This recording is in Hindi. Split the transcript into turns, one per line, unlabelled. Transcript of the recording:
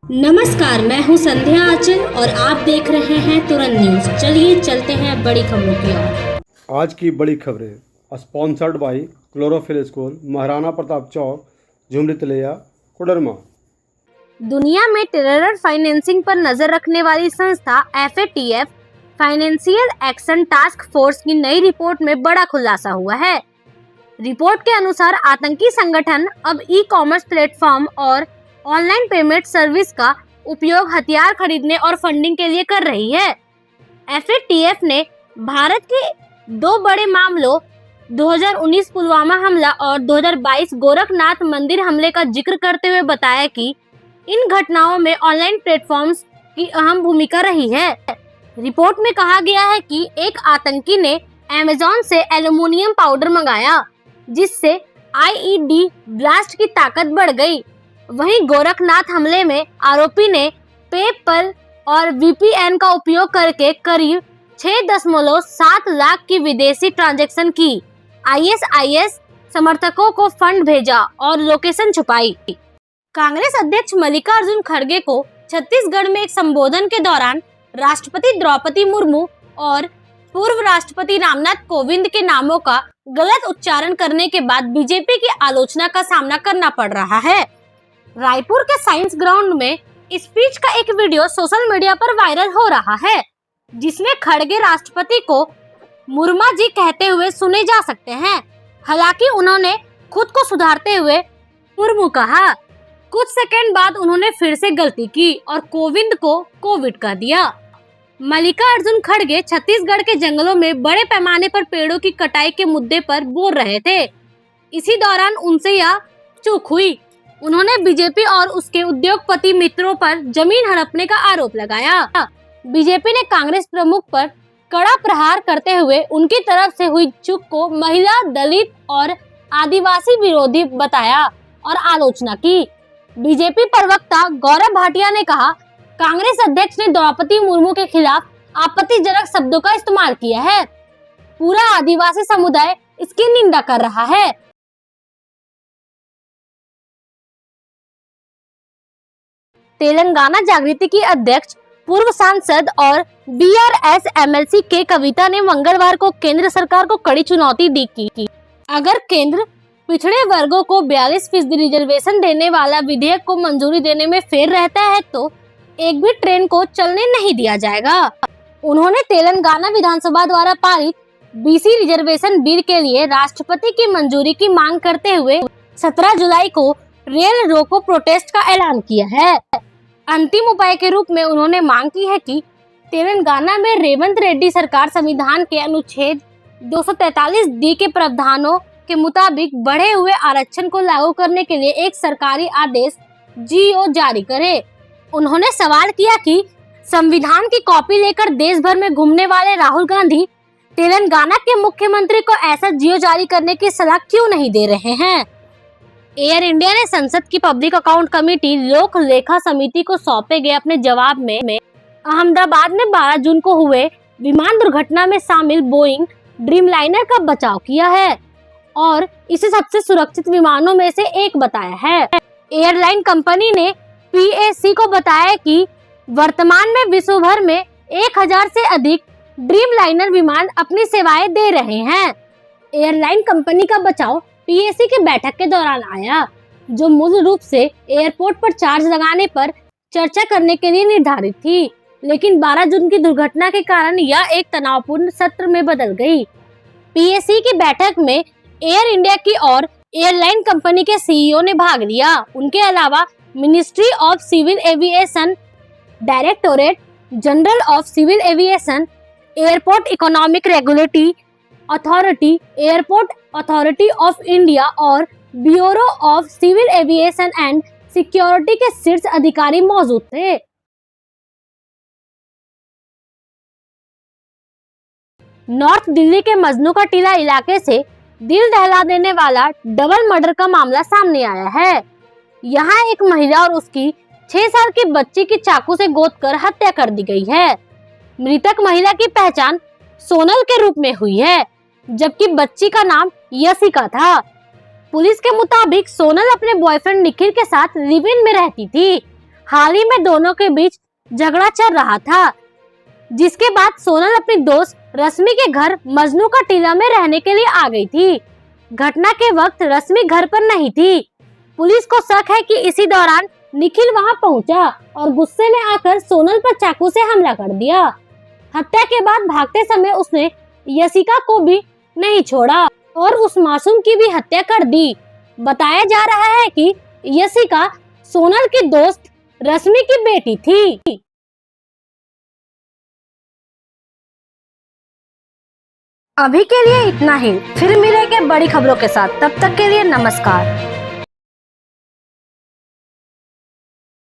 नमस्कार, मैं हूं संध्या आचल और आप देख रहे हैं तुरंत न्यूज। चलिए चलते हैं बड़ी खबरों की ओर।
आज की बड़ी खबरें sponsored by Chlorophyll School, Maharana Pratap Chowk, Jhumri Telaiya, Koderma.
दुनिया में टेरर फाइनेंसिंग पर नजर रखने वाली संस्था FATF financial action task force की नई रिपोर्ट में बड़ा खुलासा हुआ है। रिपोर्ट के अनुसार आतंकी संगठन अब ई-कॉमर्स प्लेटफॉर्म और ऑनलाइन पेमेंट सर्विस का उपयोग हथियार खरीदने और फंडिंग के लिए कर रही है। FATF ने भारत के दो बड़े मामलों 2019 पुलवामा हमला और 2022 गोरखनाथ मंदिर हमले का जिक्र करते हुए बताया कि इन घटनाओं में ऑनलाइन प्लेटफॉर्म्स की अहम भूमिका रही है। रिपोर्ट में कहा गया है कि एक आतंकी ने अमेज़न से एल्युमिनियम पाउडर मंगाया, जिससे IED ब्लास्ट की ताकत बढ़ गई। वहीं गोरखनाथ हमले में आरोपी ने पेपल और VPN का उपयोग करके करीब 6.7 लाख की विदेशी ट्रांजैक्शन की। ISIS समर्थकों को फंड भेजा और लोकेशन छुपाई। कांग्रेस अध्यक्ष मल्लिकार्जुन खड़गे को छत्तीसगढ़ में एक संबोधन के दौरान राष्ट्रपति द्रौपदी मुर्मू और पूर्व राष्ट्रपति रामनाथ कोविंद के नामों का गलत उच्चारण करने के बाद बीजेपी की आलोचना का सामना करना पड़ रहा है। रायपुर के साइंस ग्राउंड में स्पीच का एक वीडियो सोशल मीडिया पर वायरल हो रहा है, जिसमें खड़गे राष्ट्रपति को मुर्मा जी कहते हुए सुने जा सकते हैं। हालांकि उन्होंने खुद को सुधारते हुए मुर्मू कहा। कुछ सेकंड बाद उन्होंने फिर से गलती की और कोविंद को कोविड कह दिया। मल्लिकार्जुन खड़गे छत्तीसगढ़ के जंगलों में बड़े पैमाने पर पेड़ों की कटाई के मुद्दे पर बोल रहे थे। इसी दौरान उनसे यह चूक हुई। उन्होंने बीजेपी और उसके उद्योगपति मित्रों पर जमीन हड़पने का आरोप लगाया। बीजेपी ने कांग्रेस प्रमुख पर कड़ा प्रहार करते हुए उनकी तरफ से हुई चूक को महिला, दलित और आदिवासी विरोधी बताया और आलोचना की। बीजेपी प्रवक्ता गौरव भाटिया ने कहा, कांग्रेस अध्यक्ष ने द्रौपदी मुर्मू के खिलाफ आपत्तिजनक शब्दों का इस्तेमाल किया है। पूरा आदिवासी समुदाय इसकी निंदा कर रहा है। तेलंगाना जागृति की अध्यक्ष पूर्व सांसद और BRS MLC के कविता ने मंगलवार को केंद्र सरकार को कड़ी चुनौती दी कि अगर केंद्र पिछड़े वर्गों को 42% रिजर्वेशन देने वाला विधेयक को मंजूरी देने में फेर रहता है तो एक भी ट्रेन को चलने नहीं दिया जाएगा। उन्होंने तेलंगाना विधानसभा द्वारा पारित BC रिजर्वेशन बिल के लिए राष्ट्रपति की मंजूरी की मांग करते हुए 17 जुलाई को रेल रोको प्रोटेस्ट का ऐलान किया है। अंतिम उपाय के रूप में उन्होंने मांग की है कि तेलंगाना में रेवंत रेड्डी सरकार संविधान के अनुच्छेद 243D के प्रावधानों के मुताबिक बढ़े हुए आरक्षण को लागू करने के लिए एक सरकारी आदेश GO जारी करे। उन्होंने सवाल किया कि संविधान की कॉपी लेकर देश भर में घूमने वाले राहुल गांधी तेलंगाना के मुख्यमंत्री को ऐसा GO जारी करने की सलाह क्यों नहीं दे रहे हैं। एयर इंडिया ने संसद की पब्लिक अकाउंट कमेटी लोक लेखा समिति को सौंपे गए अपने जवाब में अहमदाबाद में 12 जून को हुए विमान दुर्घटना में शामिल बोइंग ड्रीमलाइनर का बचाव किया है और इसे सबसे सुरक्षित विमानों में से एक बताया है। एयरलाइन कंपनी ने PAC को बताया कि वर्तमान में विश्व भर में 1000 से अधिक ड्रीमलाइनर विमान अपनी सेवाएं दे रहे हैं। एयरलाइन कंपनी का बचाव PAC की बैठक के दौरान आया, जो मूल रूप से एयरपोर्ट पर चार्ज लगाने पर चर्चा करने के लिए निर्धारित थी, लेकिन 12 जून की दुर्घटना के कारण यह एक तनावपूर्ण सत्र में बदल गई। PAC की बैठक में एयर इंडिया की और एयरलाइन कंपनी के CEO ने भाग लिया। उनके अलावा Ministry of Civil Aviation, Directorate General of Civil Aviation, Airport Economic Regulatory Authority, Airport Authority of India और Bureau of Civil Aviation and Security के शीर्ष अधिकारी मौजूद थे। नॉर्थ दिल्ली के मजनू का टीला इलाके से दिल दहला देने वाला डबल मर्डर का मामला सामने आया है। यहाँ एक महिला और उसकी 6 साल की बच्ची की चाकू से गोदकर हत्या कर दी गई है। मृतक महिला की पहचान सोनल के रूप में हुई है, जबकि बच्ची का नाम यशिका था। पुलिस के मुताबिक सोनल अपने बॉयफ्रेंड निखिल के साथ लिव इन में रहती थी। हाल ही में दोनों के बीच झगड़ा चल रहा था, जिसके बाद सोनल अपनी दोस्त रश्मि के घर मजनू का टीला में रहने के लिए आ गई थी। घटना के वक्त रश्मि घर पर नहीं थी। पुलिस को शक है कि इसी दौरान निखिल वहां पहुंचा और गुस्से में आकर सोनल पर चाकू से हमला कर दिया। हत्या के बाद भागते समय उसने यशिका को भी नहीं छोड़ा और उस मासूम की भी हत्या कर दी। बताया जा रहा है कि यशिका सोनल की दोस्त रश्मि की बेटी थी। अभी के लिए इतना ही, फिर मिलेंगे बड़ी खबरों के साथ। तब तक के लिए नमस्कार।